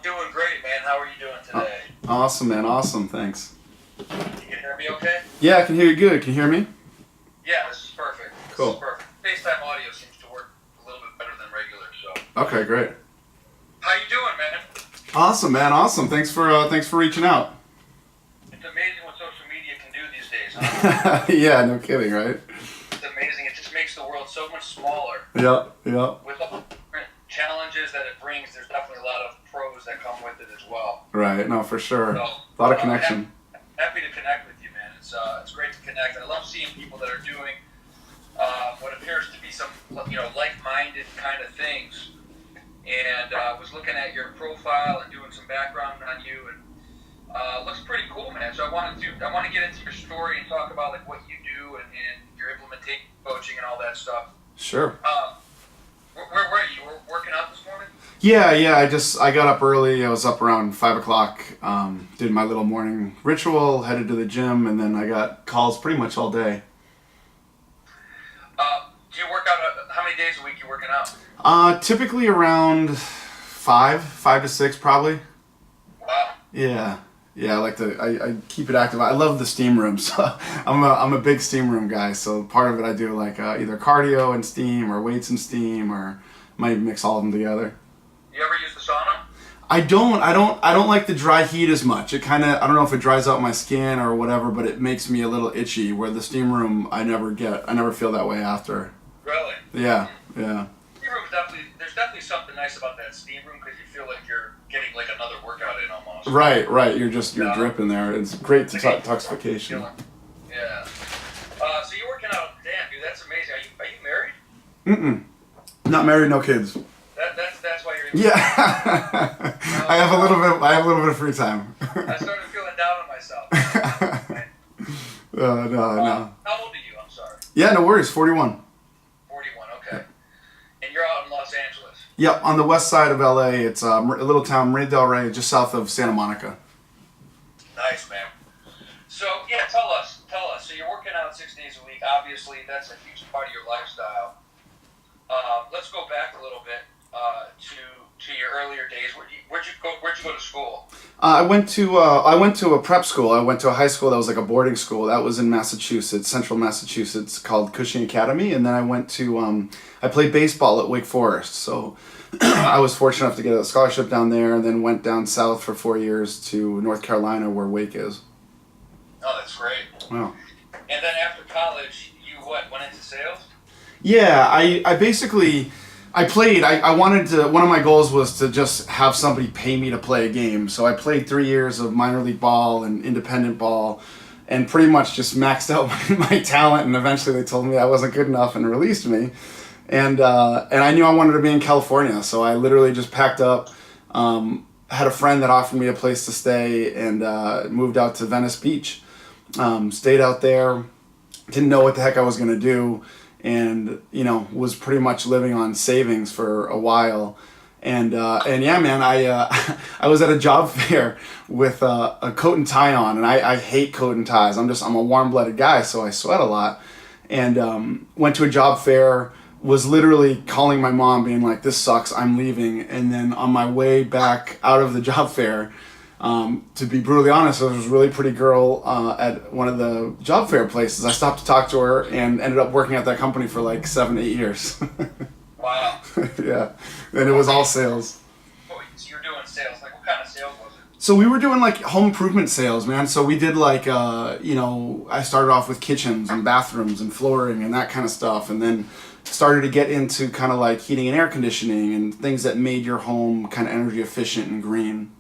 doing great, man. How are you doing today? Awesome, man. Awesome. Thanks. You can hear me okay? Yeah, I can hear you good. Can you hear me? Yeah, this is perfect. Cool. This is perfect. FaceTime audio seems to work a little bit better than regular, so. Okay, great. How you doing, man? Awesome, man. Awesome. Thanks for reaching out. It's amazing what social media can do these days, huh? Yeah, no kidding, right? It's amazing. It just makes the world so much smaller. Yeah, yeah. With all the different challenges that it brings, there's definitely a lot of pros that come with it as well. Right. No, for sure. So, A lot of connection. Happy to connect with you, man. It's great to connect. I love seeing people that are doing what appears to be some like-minded kind of things. And was looking at your profile and doing some background on you, and looks pretty cool, man. So I want to get into your story and talk about like what you do and your implementation coaching and all that stuff. Sure. Where were you? You were working out this morning? Yeah. I got up early. I was up around 5:00. Did my little morning ritual, headed to the gym, and then I got calls pretty much all day. Do you work out? How many days a week you working out? Typically around 5 to 6 probably. Wow. Yeah. I like to. I keep it active. I love the steam room, so I'm a big steam room guy. So part of it I do like either cardio and steam, or weights and steam, or might mix all of them together. You ever use the sauna? I don't like the dry heat as much. It kind of, I don't know if it dries out my skin or whatever, but it makes me a little itchy. Where the steam room, I never feel that way after. Really? Yeah. Steam room's there's definitely something nice about that steam room because you feel like you're getting like another workout in almost. Right. You're dripping there. It's great to toxification. Yeah. So you're working out. Damn, dude, that's amazing. Are you married? Not married, no kids. That's why you're. Yeah. I have a little bit of free time. I started feeling down on myself. No. How old are you? I'm sorry. Yeah, no worries. 41. 41. Okay. And you're out in Los Angeles. Yep, on the west side of LA. It's a little town, Marina del Rey, just south of Santa Monica. Nice, man. So yeah, tell us. So you're working out 6 days a week. Obviously, that's a huge part of your lifestyle. Let's go back a little bit to your earlier days. Where'd you go to school? I went to a prep school. I went to a high school that was like a boarding school. That was in Massachusetts, central Massachusetts, called Cushing Academy. And then I went to I played baseball at Wake Forest. So I was fortunate enough to get a scholarship down there, and then went down south for 4 years to North Carolina, where Wake is. Oh, that's great. Wow. And then after college, you went into sales? Yeah, I basically, I played, I wanted to, one of my goals was to just have somebody pay me to play a game. So I played 3 years of minor league ball and independent ball, and pretty much just maxed out my talent, and eventually they told me I wasn't good enough and released me. And I knew I wanted to be in California, so I literally just packed up, had a friend that offered me a place to stay, and moved out to Venice Beach. Stayed out there, didn't know what the heck I was going to do, and was pretty much living on savings for a while. And yeah, man, I was at a job fair with a coat and tie on, and I hate coat and ties. I'm a warm-blooded guy, so I sweat a lot. And went to a job fair, was literally calling my mom, being like, "This sucks, I'm leaving." And then on my way back out of the job fair, to be brutally honest, there was a really pretty girl at one of the job fair places. I stopped to talk to her and ended up working at that company for like 7-8 years. Wow. Yeah, and it was all sales. So you're doing sales. Like, what kind of sales was it? So we were doing like home improvement sales, man. So we did like, I started off with kitchens and bathrooms and flooring and that kind of stuff, and then started to get into kind of like heating and air conditioning and things that made your home kind of energy efficient and green.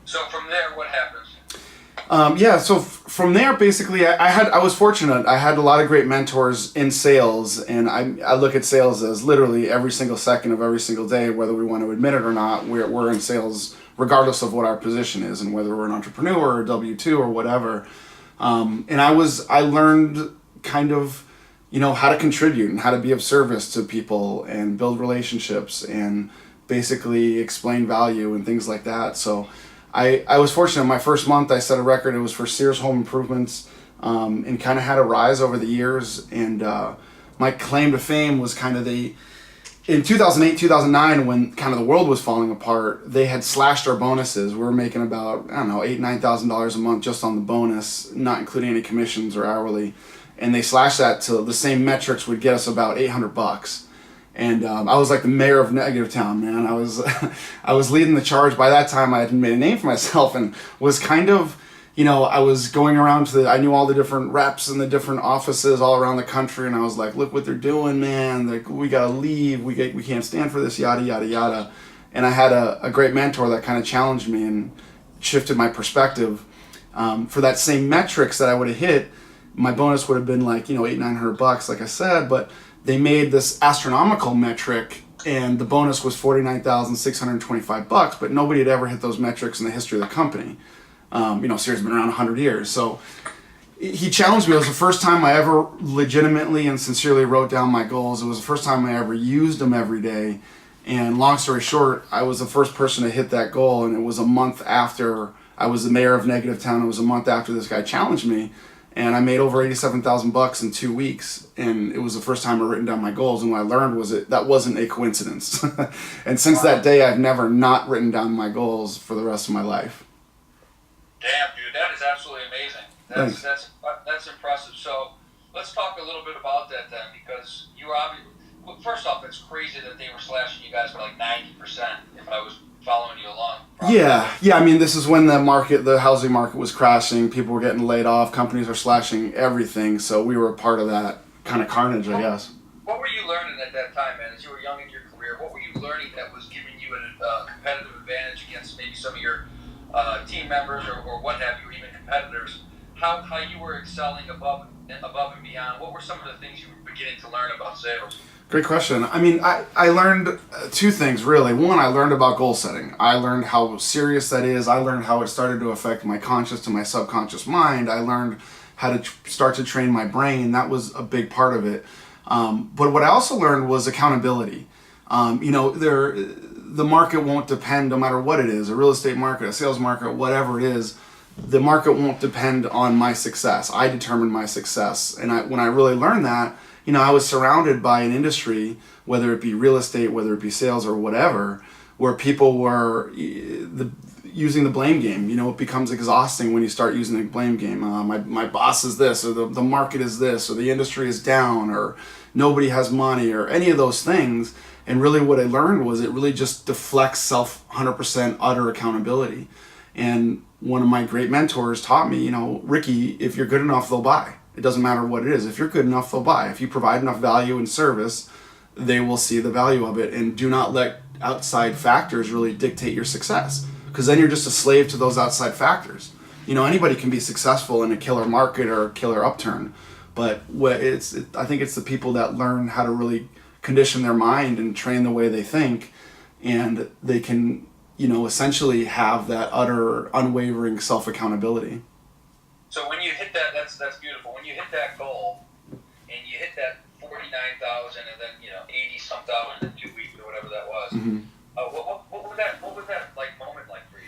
So from there, what happens? So from there, basically, I was fortunate. I had a lot of great mentors in sales, and I look at sales as literally every single second of every single day, whether we want to admit it or not. We're in sales regardless of what our position is, and whether we're an entrepreneur or W-2 or whatever. And I learned kind of, how to contribute and how to be of service to people and build relationships and basically explain value and things like that. So I was fortunate. My first month, I set a record. It was for Sears Home Improvements, and kind of had a rise over the years. And my claim to fame was kind of in 2008, 2009, when kind of the world was falling apart, they had slashed our bonuses. We were making about, I don't know, $8,000-$9,000 a month just on the bonus, not including any commissions or hourly. And they slashed that to the same metrics would get us about $800. And I was like the mayor of Negative Town, man. I was leading the charge. By that time, I had made a name for myself and was kind of, I was going around I knew all the different reps and the different offices all around the country, and I was like, look what they're doing, man. Like, we gotta leave. We can't stand for this, yada, yada, yada. And I had a great mentor that kind of challenged me and shifted my perspective. For that same metrics that I would have hit, my bonus would have been like, $800-$900, like I said, but they made this astronomical metric, and the bonus was $49,625, but nobody had ever hit those metrics in the history of the company. Series been around 100 years. So he challenged me. It was the first time I ever legitimately and sincerely wrote down my goals. It was the first time I ever used them every day. And long story short, I was the first person to hit that goal, and it was a month after I was the mayor of Negative Town. It was a month after this guy challenged me, and I made over $87,000 in 2 weeks. And it was the first time I'd written down my goals. And what I learned was that wasn't a coincidence. And since that day, I've never not written down my goals for the rest of my life. Damn, dude, that is absolutely amazing. That's impressive. So let's talk a little bit about that then, because you were obviously, well, first off, it's crazy that they were slashing you guys by like 90% if I was following you along. Probably. Yeah. I mean, this is when the housing market was crashing. People were getting laid off. Companies were slashing everything. So we were a part of that kind of carnage, I guess. What were you learning at that time, man, as you were young in your career? What were you learning that was giving you a competitive advantage against maybe some of your team members or what have you, or even competitors? How you were excelling above and beyond? What were some of the things you were beginning to learn about sales? Great question. I mean, I learned two things, really. One, I learned about goal setting. I learned how serious that is. I learned how it started to affect my conscious to my subconscious mind. I learned how to start to train my brain. That was a big part of it. But what I also learned was accountability. The market won't depend, no matter what it is, a real estate market, a sales market, whatever it is, the market won't depend on my success. I determine my success. And when I really learned that, I was surrounded by an industry, whether it be real estate, whether it be sales or whatever, where people were using the blame game. It becomes exhausting when you start using the blame game. My boss is this, or the market is this, or the industry is down, or nobody has money, or any of those things. And really what I learned was it really just deflects 100% utter accountability. And one of my great mentors taught me, Ricky, if you're good enough, they'll buy. It doesn't matter what it is. If you're good enough, they'll buy. If you provide enough value and service, they will see the value of it. And do not let outside factors really dictate your success, because then you're just a slave to those outside factors. Anybody can be successful in a killer market or a killer upturn, but I think it's the people that learn how to really condition their mind and train the way they think, and they can, essentially have that utter, unwavering self-accountability. So when you hit that, that's beautiful. When you hit that goal, and you hit that 49,000, and then 80 some thousand in 2 weeks or whatever that was. Mm-hmm. What was that like moment like for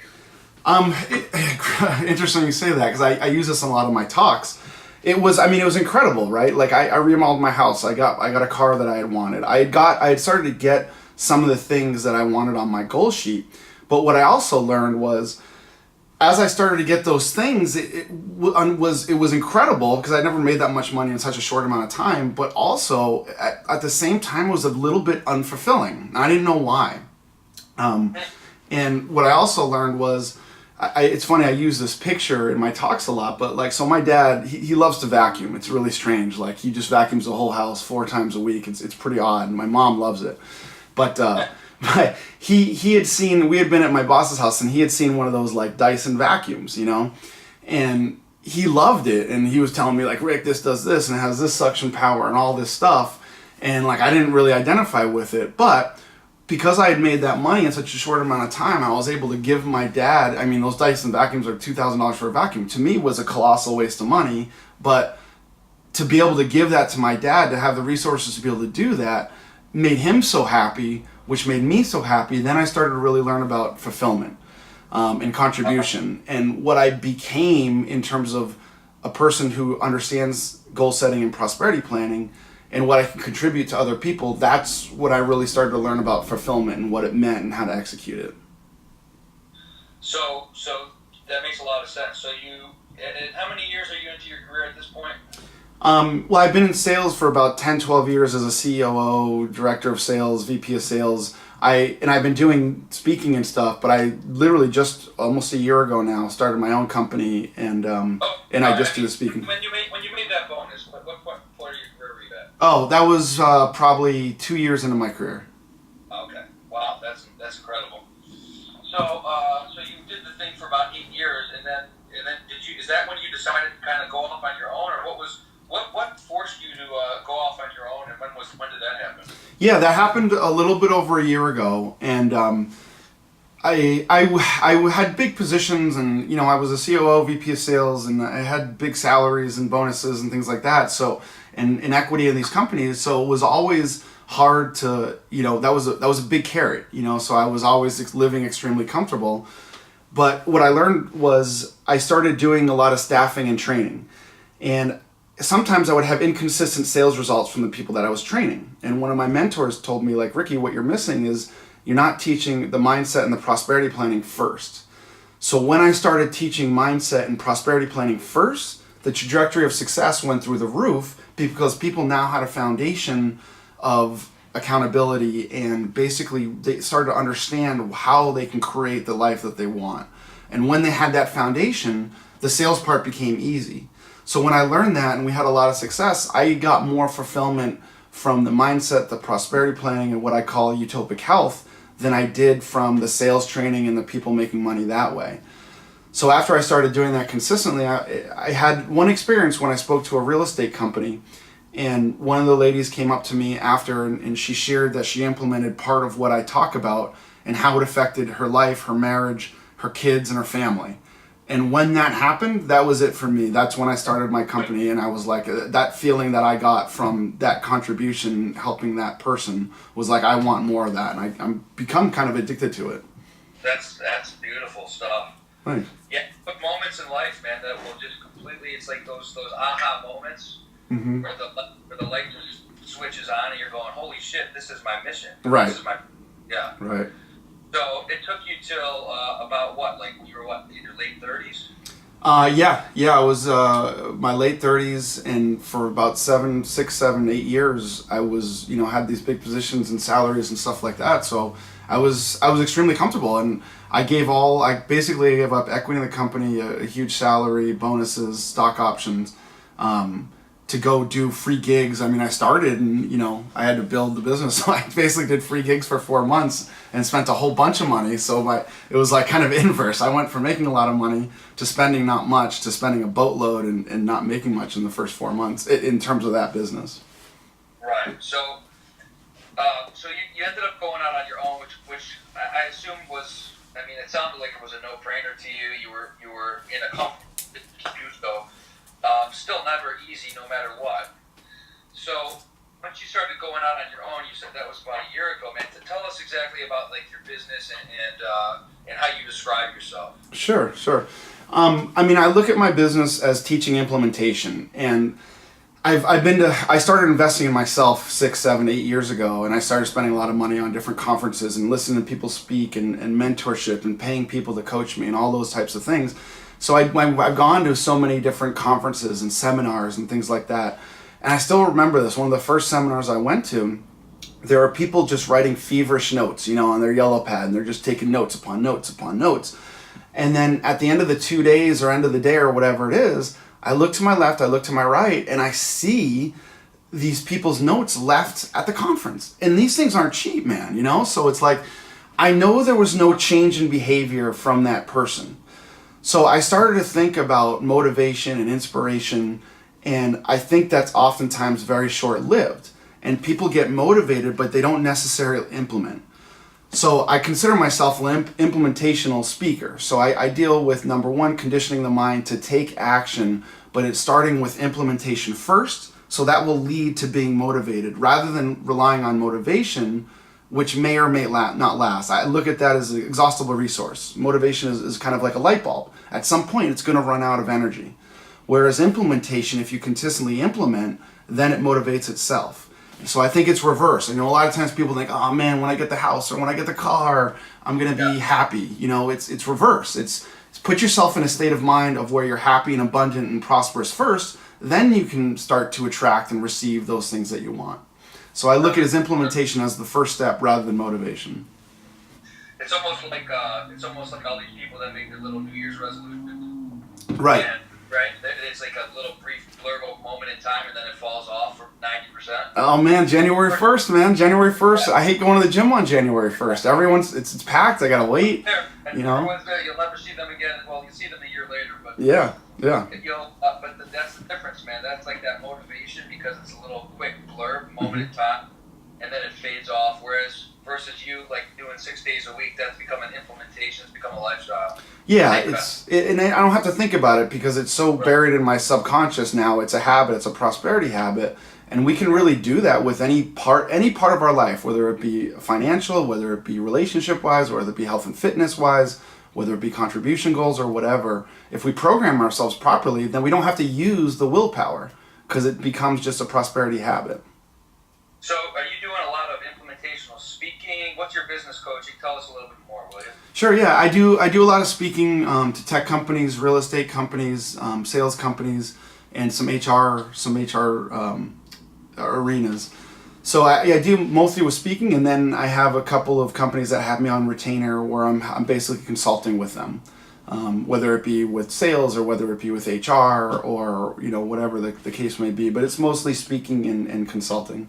you? Interesting you say that, because I use this in a lot of my talks. It was incredible, right? Like I remodeled my house. I got a car that I had wanted. I had started to get some of the things that I wanted on my goal sheet. But what I also learned was, as I started to get those things, it was incredible, because I never made that much money in such a short amount of time. But also at the same time, it was a little bit unfulfilling. I didn't know why. And what I also learned was, it's funny, I use this picture in my talks a lot, but so my dad, he loves to vacuum. It's really strange. Like, he just vacuums the whole house 4 times a week. It's pretty odd. My mom loves it. But he had seen, we had been at my boss's house, and he had seen one of those Dyson vacuums, and he loved it. And he was telling me Rick, this does this, and it has this suction power and all this stuff. And I didn't really identify with it, but because I had made that money in such a short amount of time, I was able to give my dad, those Dyson vacuums are $2,000 for a vacuum. To me, was a colossal waste of money, but to be able to give that to my dad, to have the resources to be able to do that, made him so happy, which made me so happy. Then I started to really learn about fulfillment and contribution, and what I became in terms of a person who understands goal setting and prosperity planning and what I can contribute to other people, that's what I really started to learn about fulfillment and what it meant and how to execute it. So that makes a lot of sense. So and how many years are you into your career at this point? Well, I've been in sales for about 10, 12 years as a COO, director of sales, VP of sales. I've been doing speaking and stuff, but I literally just almost a year ago now started my own company, and I just do the speaking. When you made that bonus, what point of your career were you at? Oh, that was probably 2 years into my career. Okay, wow, that's incredible. So you did the thing for about 8 years, and then is that when you decided to kind of go off on your own, or what forced you to go off on your own, and when did that happen? Yeah, that happened a little bit over a year ago, and I had big positions, and I was a COO, VP of sales, and I had big salaries and bonuses and things like that. So, and equity in these companies, so it was always hard to that was a big carrot. So I was always living extremely comfortable. But what I learned was I started doing a lot of staffing and training, and sometimes I would have inconsistent sales results from the people that I was training. And one of my mentors told me, like, Ricky, what you're missing is you're not teaching the mindset and the prosperity planning first. So when I started teaching mindset and prosperity planning first, the trajectory of success went through the roof because people now had a foundation of accountability, and basically they started to understand how they can create the life that they want. And when they had that foundation, the sales part became easy. So when I learned that and we had a lot of success, I got more fulfillment from the mindset, the prosperity planning, and what I call utopic health than I did from the sales training and the people making money that way. So after I started doing that consistently, I had one experience when I spoke to a real estate company, and one of the ladies came up to me after, and she shared that she implemented part of what I talk about and how it affected her life, her marriage, her kids, and her family. And when that happened, that was it for me. That's when I started my company, and I was like, that feeling that I got from that contribution, helping that person, was like, I want more of that, and I'm become kind of addicted to it. That's beautiful stuff. Thanks. Yeah, but moments in life, man, that will just completely. It's like those aha moments where the light just switches on, and you're going, holy shit, this is my mission. Right. This is my Right. So it took you till about what? Like you were in your late 30s? Yeah. I was my late 30s, and for about 6, 7, 8 years, I was had these big positions and salaries and stuff like that. So I was extremely comfortable, and I basically gave up equity in the company, a huge salary, bonuses, stock options, to go do free gigs. I mean, I started and, I had to build the business. So I basically did free gigs for 4 months and spent a whole bunch of money. So it was like kind of inverse. I went from making a lot of money to spending not much to spending a boatload and not making much in the first 4 months in terms of that business. Right. So you ended up going out on your own, which I assume was, it sounded like it was a no-brainer to you. You were in a comfortable position, though. Still never easy, no matter what. So once you started going out on your own, you said that was about a year ago, man. Tell us exactly about like your business and how you describe yourself. Sure. I look at my business as teaching implementation, and I started investing in myself 6, 7, 8 years ago, and I started spending a lot of money on different conferences and listening to people speak and mentorship and paying people to coach me and all those types of things. So I've gone to so many different conferences and seminars and things like that. And I still remember this. One of the first seminars I went to, there are people just writing feverish notes, on their yellow pad, and they're just taking notes upon notes upon notes. And then at the end of the 2 days or end of the day or whatever it is, I look to my left, I look to my right, and I see these people's notes left at the conference. And these things aren't cheap, man, So it's like, I know there was no change in behavior from that person. So I started to think about motivation and inspiration, and I think that's oftentimes very short-lived. And people get motivated, but they don't necessarily implement. So I consider myself an implementational speaker. So I deal with, number one, conditioning the mind to take action, but it's starting with implementation first. So that will lead to being motivated rather than relying on motivation, which may or may not last. I look at that as an exhaustible resource. Motivation is kind of like a light bulb. At some point, it's going to run out of energy. Whereas implementation, if you consistently implement, then it motivates itself. So I think it's reverse. A lot of times people think, oh man, when I get the house or when I get the car, I'm gonna be happy. It's reverse. It's put yourself in a state of mind of where you're happy and abundant and prosperous first, then you can start to attract and receive those things that you want. So I look at it as implementation as the first step rather than motivation. It's almost like all these people that make their little New Year's resolutions. Right. And, right? It's like a little brief blurb moment in time, and then it falls off for 90%. Oh man, January 1st, man. January 1st. I hate going to the gym on January 1st. It's packed. I gotta wait. And everyone's there. You'll never see them again. Well, you see them a year later, but yeah. But that's the difference, man. That's like that motivation because it's a little quick blurb moment in time, and then it fades off. Whereas versus you like doing 6 days a week, that's become an implementation. It's become a lifestyle. Yeah, and I don't have to think about it because it's so buried in my subconscious now. It's a habit. It's a prosperity habit, and we can really do that with any part of our life, whether it be financial, whether it be relationship wise, whether it be health and fitness wise, whether it be contribution goals or whatever. If we program ourselves properly, then we don't have to use the willpower because it becomes just a prosperity habit. So, are you doing a lot of implementational speaking? What's your business coaching? Tell us a little bit more, will you? Sure. Yeah, I do a lot of speaking to tech companies, real estate companies, sales companies, and some HR arenas. So I do mostly with speaking, and then I have a couple of companies that have me on retainer where I'm basically consulting with them, whether it be with sales or whether it be with HR or whatever the case may be. But it's mostly speaking and consulting.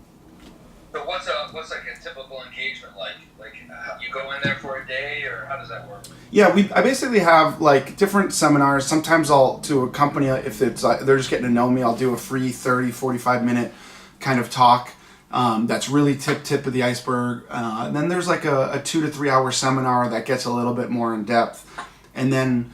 So what's like a typical engagement like? Like you go in there for a day, or how does that work? Yeah, I basically have like different seminars. Sometimes I'll to a company if it's they're just getting to know me. I'll do a free 30-45 minute kind of talk. That's really tip of the iceberg. And then there's like a 2 to 3 hour seminar that gets a little bit more in depth. And then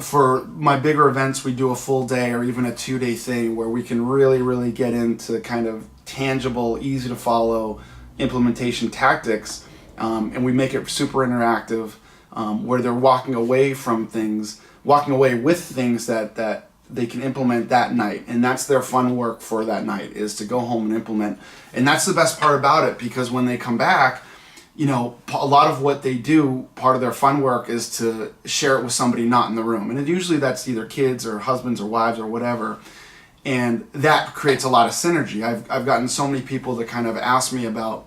for my bigger events, we do a full day or even a 2-day thing where we can really get into kind of tangible, easy to follow implementation tactics. And we make it super interactive where they're walking away with things that they can implement that night, and that's their fun work for that night, is to go home and implement. And that's the best part about it, because when they come back, a lot of what they do, part of their fun work is to share it with somebody not in the room, and usually that's either kids or husbands or wives or whatever, and that creates a lot of synergy. I've gotten so many people that kind of ask me about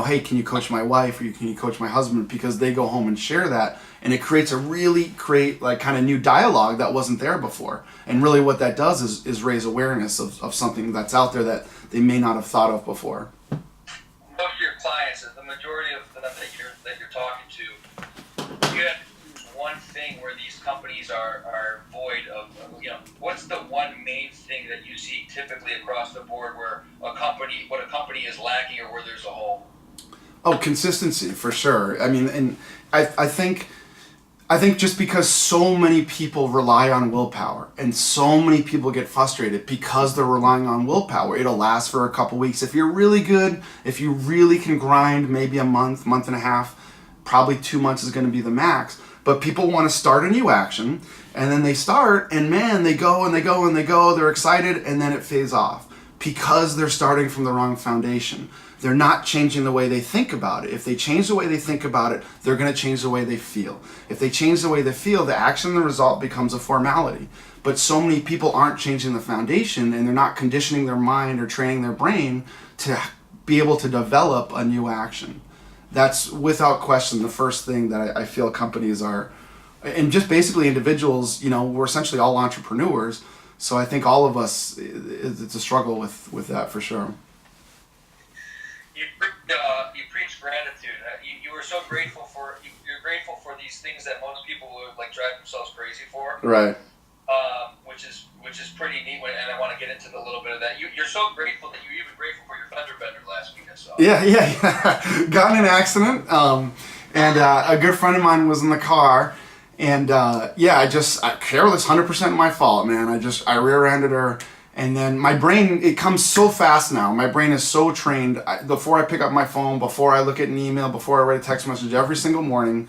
hey, can you coach my wife, or can you coach my husband, because they go home and share that, and it creates like kind of new dialogue that wasn't there before. And really what that does is raise awareness of something that's out there that they may not have thought of before. Most of your clients, the majority of them that you're talking to, you have one thing where these companies are void of, what's the one main thing that you see typically across the board where what a company is lacking, or where there's a hole? Oh, consistency, for sure. I mean, and I think just because so many people rely on willpower and so many people get frustrated because they're relying on willpower, it'll last for a couple weeks. If you're really good, if you really can grind, maybe a month and a half, probably 2 months is going to be the max. But people want to start a new action, and then they start, and man, they go, they're excited, and then it fades off because they're starting from the wrong foundation. They're not changing the way they think about it. If they change the way they think about it, they're going to change the way they feel. If they change the way they feel, the action and the result becomes a formality. But so many people aren't changing the foundation, and they're not conditioning their mind or training their brain to be able to develop a new action. That's without question the first thing that I feel companies are, and just basically individuals, we're essentially all entrepreneurs. So I think all of us, it's a struggle with that for sure. You preach gratitude. You were so grateful you're grateful for these things that most people would like drive themselves crazy for. Right. Which is pretty neat. And I want to get into a little bit of that. You're so grateful that you're even grateful for your fender bender last week. I saw. Yeah. Got in an accident, and a good friend of mine was in the car, and careless, 100% my fault, man. I rear-ended her. And then my brain, it comes so fast now. My brain is so trained. Before I pick up my phone, before I look at an email, before I write a text message every single morning,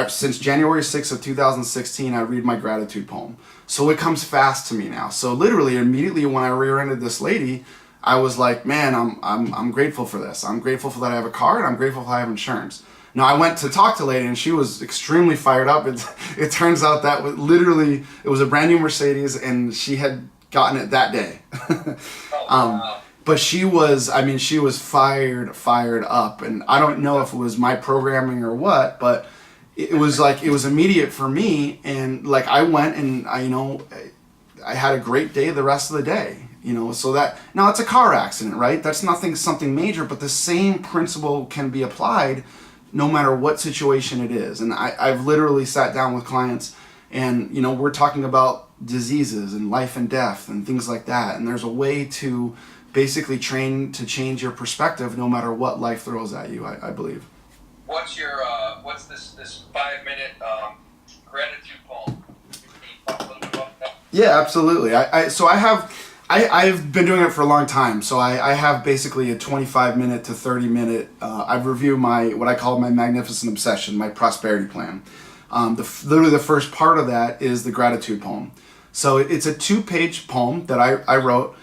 Since January 6th of 2016, I read my gratitude poem. So it comes fast to me now. So literally, immediately when I rear-ended this lady, I was like, man, I'm grateful for this. I'm grateful for that I have a car, and I'm grateful for I have insurance. Now, I went to talk to the lady, and she was extremely fired up. It turns out that literally, it was a brand new Mercedes, and she had gotten it that day. Oh, wow. But she was fired up. And I don't know if it was my programming or what, but it was like, it was immediate for me. And like, I went and I had a great day the rest of the day. So that, now it's a car accident, right? That's something major, but the same principle can be applied no matter what situation it is. And I've literally sat down with clients and, we're talking about diseases and life and death and things like that. And there's a way to basically train to change your perspective no matter what life throws at you, I believe. What's this 5-minute gratitude poem? Can you talk a little bit about that? Yeah, absolutely. I've been doing it for a long time. So I have basically a 25-minute to 30-minute, I've reviewed what I call my magnificent obsession, my prosperity plan. Literally the first part of that is the gratitude poem. So it's a 2-page poem that I wrote.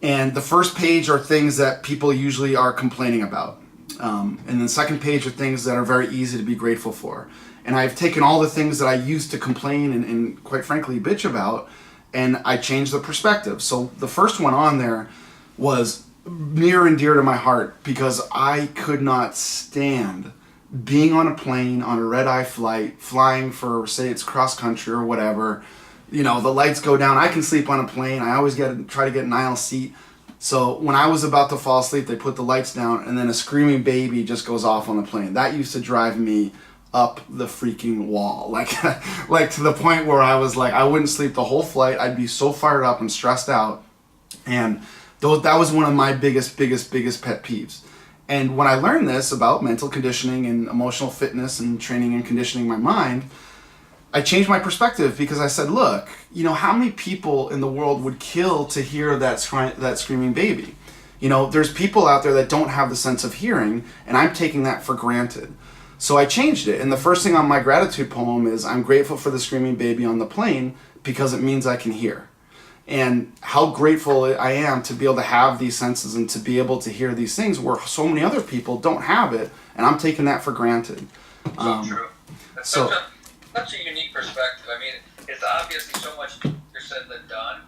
And the first page are things that people usually are complaining about. And the second page are things that are very easy to be grateful for. And I've taken all the things that I used to complain and quite frankly bitch about, and I changed the perspective. So the first one on there was near and dear to my heart because I could not stand being on a plane on a red-eye flight, flying for, say it's cross country or whatever. The lights go down. I can sleep on a plane. I always try to get an aisle seat. So when I was about to fall asleep, they put the lights down and then a screaming baby just goes off on the plane. That used to drive me up the freaking wall. Like to the point where I was like, I wouldn't sleep the whole flight. I'd be so fired up and stressed out. And that was one of my biggest pet peeves. And when I learned this about mental conditioning and emotional fitness and training and conditioning my mind, I changed my perspective because I said, look, how many people in the world would kill to hear that screaming baby? There's people out there that don't have the sense of hearing, and I'm taking that for granted. So I changed it. And the first thing on my gratitude poem is, I'm grateful for the screaming baby on the plane because it means I can hear. And how grateful I am to be able to have these senses and to be able to hear these things where so many other people don't have it, and I'm taking that for granted. So true. That's such a unique perspective. I mean, it's obviously so much easier said than done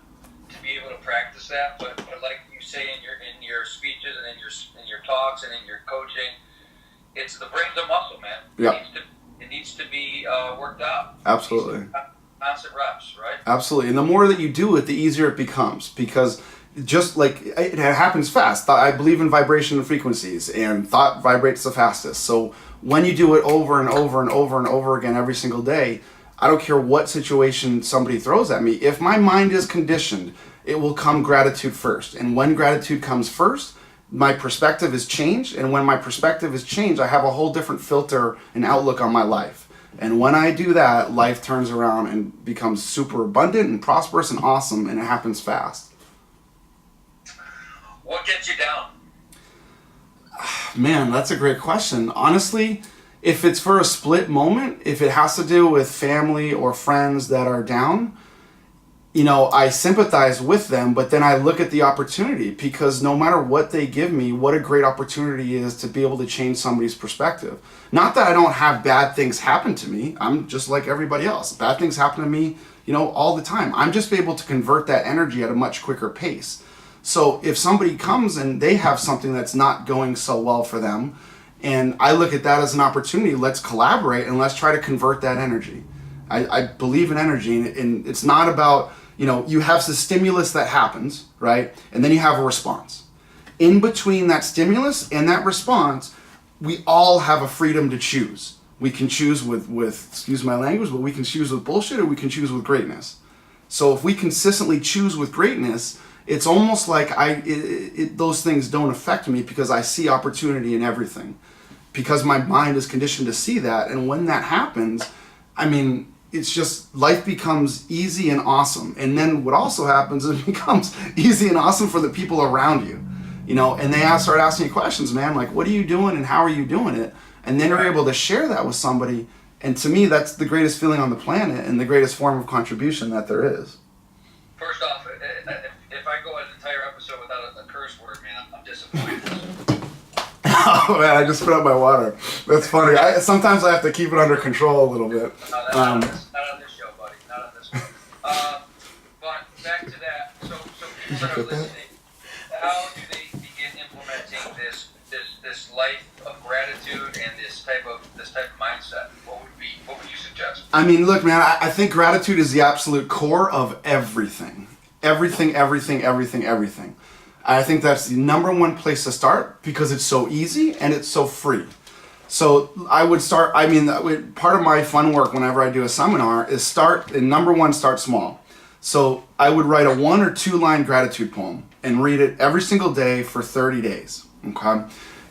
to be able to practice that. But like you say in your speeches and in your talks and in your coaching, it's the brain's a muscle, man. Yeah. It needs to be worked out. Absolutely. Constant reps, right? Absolutely. And the more that you do it, the easier it becomes, because just like it happens fast. I believe in vibration and frequencies, and thought vibrates the fastest. So when you do it over and over and over and over again every single day, I don't care what situation somebody throws at me. If my mind is conditioned, it will come gratitude first. And when gratitude comes first, my perspective is changed. And when my perspective is changed, I have a whole different filter and outlook on my life. And when I do that, life turns around and becomes super abundant and prosperous and awesome, and it happens fast. What gets you down? Man, that's a great question. Honestly, if it's for a split moment, if it has to do with family or friends that are down, I sympathize with them, but then I look at the opportunity, because no matter what they give me, what a great opportunity is to be able to change somebody's perspective. Not that I don't have bad things happen to me. I'm just like everybody else. Bad things happen to me, all the time. I'm just able to convert that energy at a much quicker pace. So if somebody comes and they have something that's not going so well for them, and I look at that as an opportunity, let's collaborate and let's try to convert that energy. I believe in energy, and it's not about, you have the stimulus that happens, right? And then you have a response. In between that stimulus and that response, we all have a freedom to choose. We can choose with excuse my language, but we can choose with bullshit, or we can choose with greatness. So if we consistently choose with greatness, it's almost like those things don't affect me, because I see opportunity in everything, because my mind is conditioned to see that. And when that happens, it's just, life becomes easy and awesome. And then what also happens is it becomes easy and awesome for the people around you, and they start asking you questions, man, like, what are you doing and how are you doing it? And then you're able to share that with somebody, And to me, that's the greatest feeling on the planet and the greatest form of contribution that there is. First off, if I go an entire episode without a curse word, man, I'm disappointed. Oh man, I just put up my water. That's funny. Sometimes I have to keep it under control a little bit. No, not on this show, buddy. Not on this one. But back to that. So people that are listening, how do they begin implementing this life of gratitude and this type of mindset? What would you suggest? I mean, look, man, I think gratitude is the absolute core of everything. Everything. I think that's the number one place to start because it's so easy and it's so free. So I would start, part of my fun work whenever I do a seminar is start small. So I would write a 1 or 2 line gratitude poem and read it every single day for 30 days. Okay.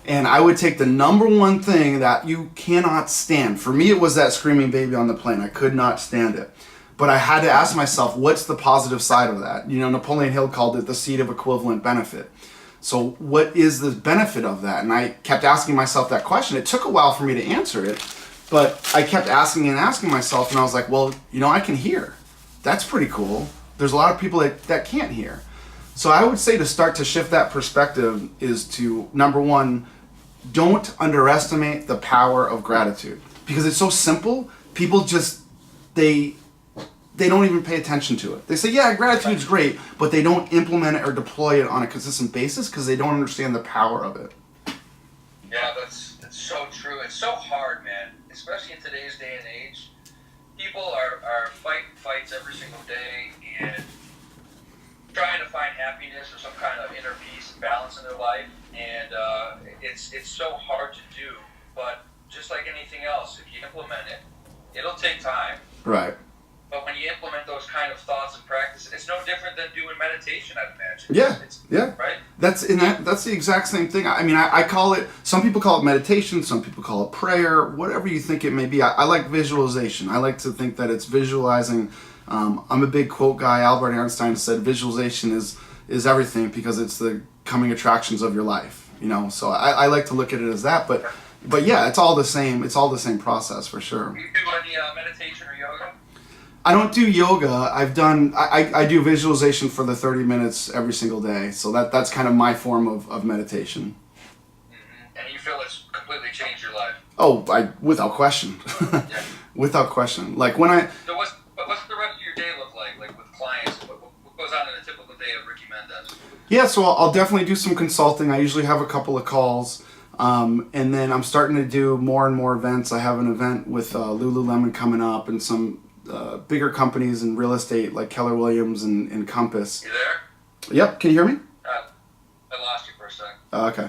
And I would take the number one thing that you cannot stand. For me, it was that screaming baby on the plane. I could not stand it. But I had to ask myself, what's the positive side of that? Napoleon Hill called it the seed of equivalent benefit. So what is the benefit of that? And I kept asking myself that question. It took a while for me to answer it, but I kept asking myself, and I was like, well, I can hear. That's pretty cool. There's a lot of people that can't hear. So I would say to start to shift that perspective is to, number one, don't underestimate the power of gratitude. Because it's so simple, people just, they don't even pay attention to it. They say, yeah, gratitude's great, but they don't implement it or deploy it on a consistent basis because they don't understand the power of it. Yeah, that's so true. It's so hard, man, especially in today's day and age. People are fighting fights every single day and trying to find happiness or some kind of inner peace and balance in their life. And it's so hard to do. But just like anything else, if you implement it, it'll take time. Right. But when you implement those kind of thoughts and practices, it's no different than doing meditation, I'd imagine. Yeah. Right? That's the exact same thing. I mean, I call it, some people call it meditation, some people call it prayer, whatever you think it may be. I like visualization. I like to think that it's visualizing. I'm a big quote guy. Albert Einstein said visualization is everything because it's the coming attractions of your life. So I like to look at it as that. But yeah, it's all the same. It's all the same process for sure. Do you do any meditation or yoga? I don't do yoga. I do visualization for the 30 minutes every single day. So that's kind of my form of meditation. Mm-hmm. And you feel it's completely changed your life? Oh, without question. Yeah. Without question. Like when I... So what's the rest of your day look like with clients? What goes on in a typical day of Ricky Mendez? Yeah, so I'll definitely do some consulting. I usually have a couple of calls. And then I'm starting to do more and more events. I have an event with Lululemon coming up and some... bigger companies in real estate like Keller Williams and Compass. You there? Yep, can you hear me? I lost you for a sec. Okay.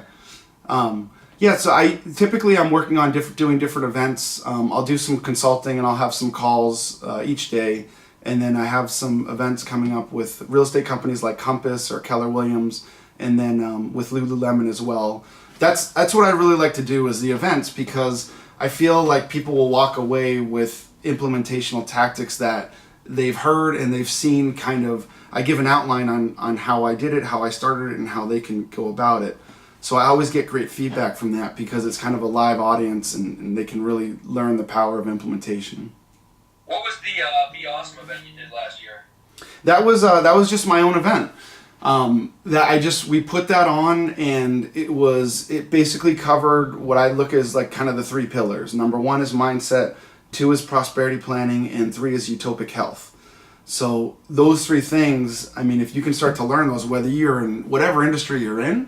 Yeah, so I'm working on doing different events. I'll do some consulting and I'll have some calls each day. And then I have some events coming up with real estate companies like Compass or Keller Williams, and then with Lululemon as well. That's what I really like to do is the events, because I feel like people will walk away with implementational tactics that they've heard and they've seen. Kind of, I give an outline on how I did it, how I started it, and how they can go about it. So I always get great feedback from that because it's kind of a live audience and they can really learn the power of implementation. What was the Be Awesome event you did last year? That was just my own event. We put that on, and it basically covered what I look as like kind of the 3 pillars. Number 1 is mindset, 2 is prosperity planning, and 3 is utopic health. So those 3 things, I mean, if you can start to learn those, whether you're in whatever industry you're in,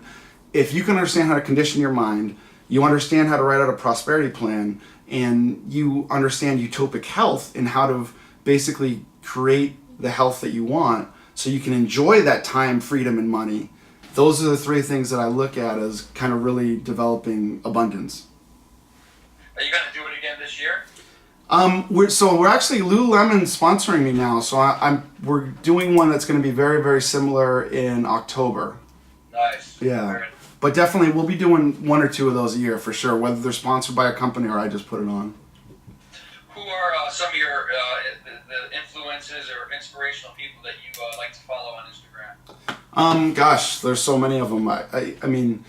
if you can understand how to condition your mind, you understand how to write out a prosperity plan, and you understand utopic health and how to basically create the health that you want so you can enjoy that time, freedom, and money. Those are the 3 things that I look at as kind of really developing abundance. Are you going to do it again this year? We're actually Lululemon sponsoring me now, so we're doing one that's going to be very, very similar in October. Nice. Yeah, but definitely we'll be doing 1 or 2 of those a year for sure, whether they're sponsored by a company or I just put it on. Who are some of your the influences or inspirational people that you like to follow on Instagram? Gosh, there's so many of them. I mean,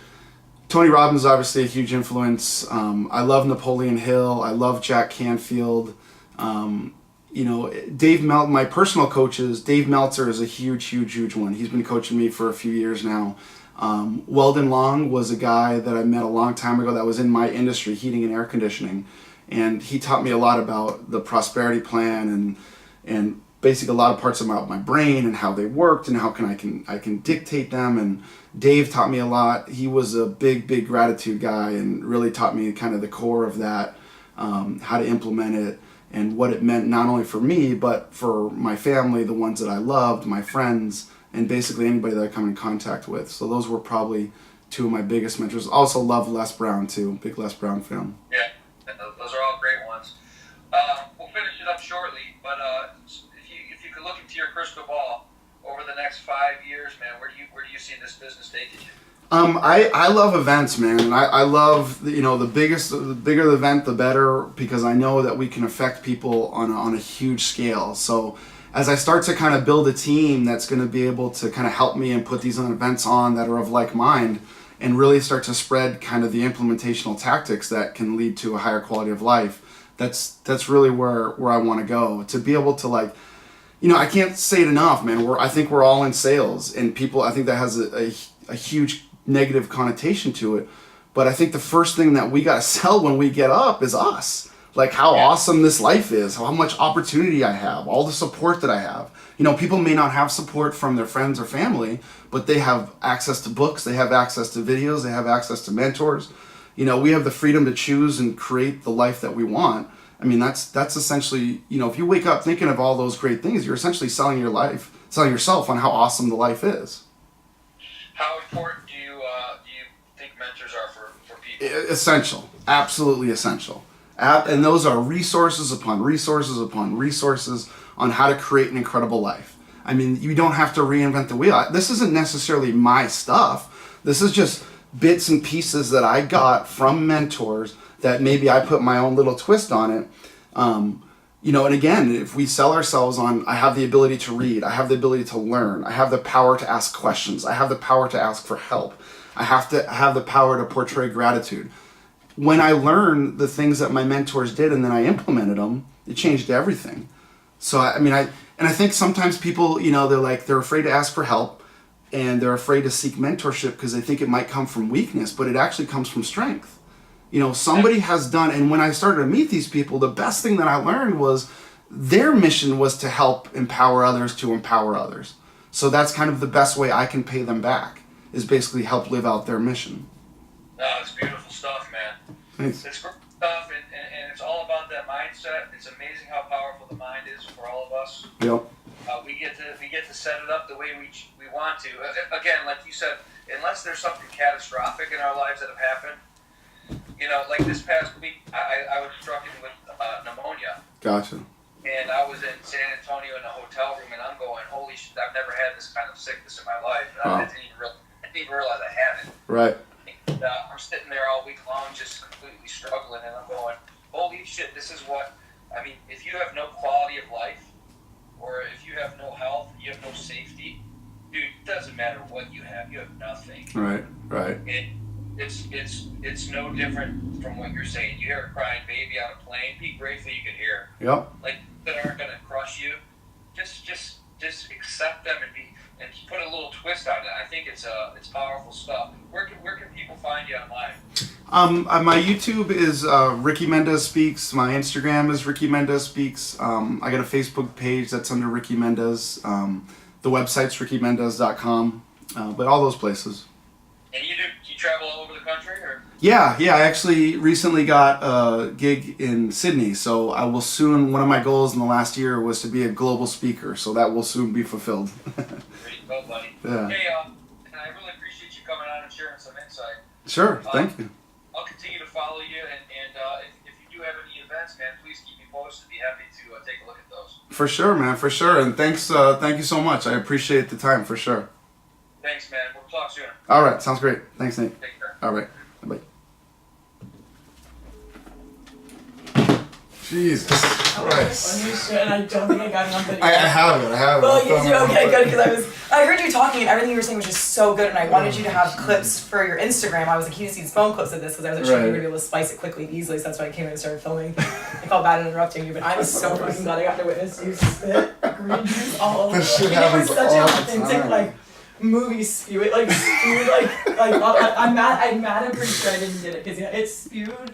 Tony Robbins is obviously a huge influence. I love Napoleon Hill. I love Jack Canfield. Dave Meltzer, my personal coaches, Dave Meltzer is a huge one. He's been coaching me for a few years now. Weldon Long was a guy that I met a long time ago that was in my industry, heating and air conditioning. And he taught me a lot about the prosperity plan and basically a lot of parts about my brain and how they worked and how I can dictate them. And Dave taught me a lot. He was a big gratitude guy and really taught me kind of the core of that, how to implement it and what it meant not only for me but for my family, the ones that I loved, my friends, and basically anybody that I come in contact with. So those were probably two of my biggest mentors. Also love Les Brown too, big Les Brown fan. Yeah, those are all great ones. We'll finish it up shortly, but if you could look into your crystal ball over the next 5 years, man, where do you see this business taking you? I love events, man, and I love the bigger the event, the better, because I know that we can affect people on a huge scale. So as I start to kind of build a team that's going to be able to kind of help me and put these events on that are of like mind, and really start to spread kind of the implementational tactics that can lead to a higher quality of life. That's really where I want to go, to be able to I can't say it enough, man. I think we're all in sales, and people, I think that has a huge negative connotation to it. But I think the first thing that we got to sell when we get up is us. Like how awesome this life is, how much opportunity I have, all the support that I have. People may not have support from their friends or family, but they have access to books, they have access to videos, they have access to mentors. We have the freedom to choose and create the life that we want. I mean, that's essentially, if you wake up thinking of all those great things, you're essentially selling yourself on how awesome the life is. How important do you think mentors are for people? Essential, absolutely essential. And those are resources upon resources upon resources on how to create an incredible life. I mean, you don't have to reinvent the wheel. This isn't necessarily my stuff. This is just bits and pieces that I got from mentors that maybe I put my own little twist on it. And again, if we sell ourselves on, I have the ability to read, I have the ability to learn, I have the power to ask questions, I have the power to ask for help, I have the power to portray gratitude. When I learned the things that my mentors did and then I implemented them, it changed everything. So I think sometimes people, they're afraid to ask for help and they're afraid to seek mentorship because they think it might come from weakness, but it actually comes from strength. Somebody has done, and when I started to meet these people, the best thing that I learned was their mission was to help empower others to empower others. So that's kind of the best way I can pay them back, is basically help live out their mission. No, it's beautiful stuff, man. Thanks. It's great stuff, and it's all about that mindset. It's amazing how powerful the mind is for all of us. Yep. We get to set it up the way we want to. Again, like you said, unless there's something catastrophic in our lives that have happened. Like this past week, I was struck with pneumonia. Gotcha. And I was in San Antonio in a hotel room, and I'm going, holy shit, I've never had this kind of sickness in my life. And I didn't even realize I had it. Right. And I'm sitting there all week long just completely struggling, and I'm going, holy shit, this is what, if you have no quality of life, or if you have no health, you have no safety, dude, it doesn't matter what you have nothing. Right. And it's no different from what you're saying. You hear a crying baby on a plane, be grateful you can hear. Yep. Like, that aren't gonna crush you. Just accept them and put a little twist on it. I think it's powerful stuff. Where can people find you online? My YouTube is Ricky Mendez Speaks. My Instagram is Ricky Mendez Speaks. I got a Facebook page that's under Ricky Mendez. The website's rickymendez.com. But all those places. And you travel all over the country, or? Yeah. I actually recently got a gig in Sydney, so I will soon. One of my goals in the last year was to be a global speaker, so that will soon be fulfilled. Great, well, buddy. Yeah. Hey, and I really appreciate you coming on and sharing some insight. Sure. Thank you. I'll continue to follow you, and if you do have any events, man, please keep me posted. Be happy to take a look at those. For sure, man. For sure, and thank you so much. I appreciate the time, for sure. Thanks, man. We'll talk soon. All right, sounds great. Thanks, Nate. Take care. All right, bye. Jesus Christ. Funny shit, and I don't think I got it on video. I have it. Well, you do? Okay, good, because I heard you talking and everything you were saying was just so good, and I wanted you to have clips for your Instagram. I was like, you need to see these phone clips of this, because I was like, sure, you're going to be able to spice it quickly and easily, so that's why I came in and started filming. I felt bad in interrupting you, but I was so fucking glad I got to witness you spit green juice all over. This shit It was happens such all an the authentic, time. like, movie spew. It, like, spewed, I'm mad, I'm pretty sure I didn't get it, because yeah, it spewed